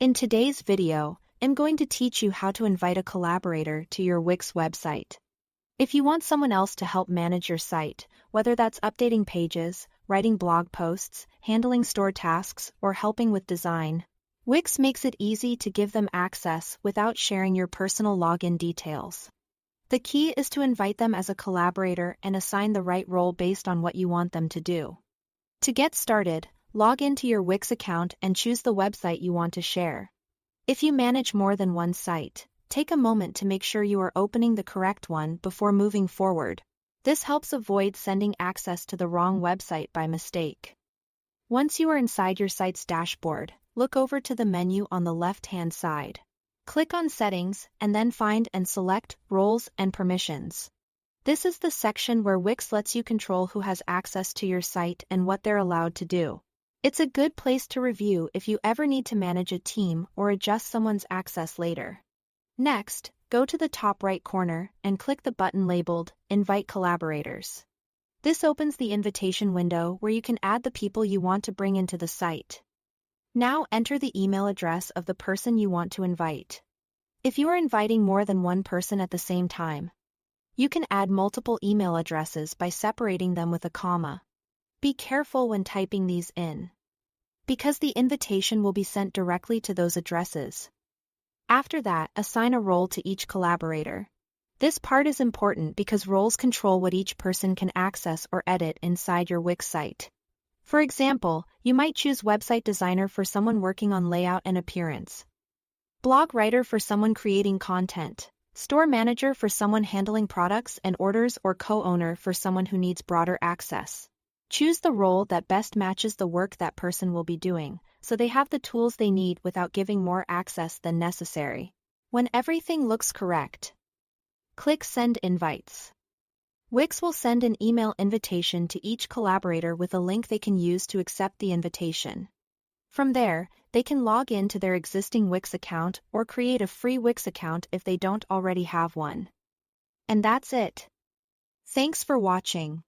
In today's video, I'm going to teach you how to invite a collaborator to your Wix website. If you want someone else to help manage your site, whether that's updating pages, writing blog posts, handling store tasks, or helping with design, Wix makes it easy to give them access without sharing your personal login details. The key is to invite them as a collaborator and assign the right role based on what you want them to do. To get started, log into your Wix account and choose the website you want to share. If you manage more than one site, take a moment to make sure you are opening the correct one before moving forward. This helps avoid sending access to the wrong website by mistake. Once you are inside your site's dashboard, look over to the menu on the left-hand side. Click on Settings and then find and select Roles and Permissions. This is the section where Wix lets you control who has access to your site and what they're allowed to do. It's a good place to review if you ever need to manage a team or adjust someone's access later. Next, go to the top right corner and click the button labeled Invite Collaborators. This opens the invitation window where you can add the people you want to bring into the site. Now enter the email address of the person you want to invite. If you are inviting more than one person at the same time, you can add multiple email addresses by separating them with a comma. Be careful when typing these in, because the invitation will be sent directly to those addresses. After that, assign a role to each collaborator. This part is important because roles control what each person can access or edit inside your Wix site. For example, you might choose website designer for someone working on layout and appearance, blog writer for someone creating content, store manager for someone handling products and orders, or co-owner for someone who needs broader access. Choose the role that best matches the work that person will be doing, so they have the tools they need without giving more access than necessary. When everything looks correct, click Send Invites. Wix will send an email invitation to each collaborator with a link they can use to accept the invitation. From there, they can log in to their existing Wix account or create a free Wix account if they don't already have one. And that's it. Thanks for watching.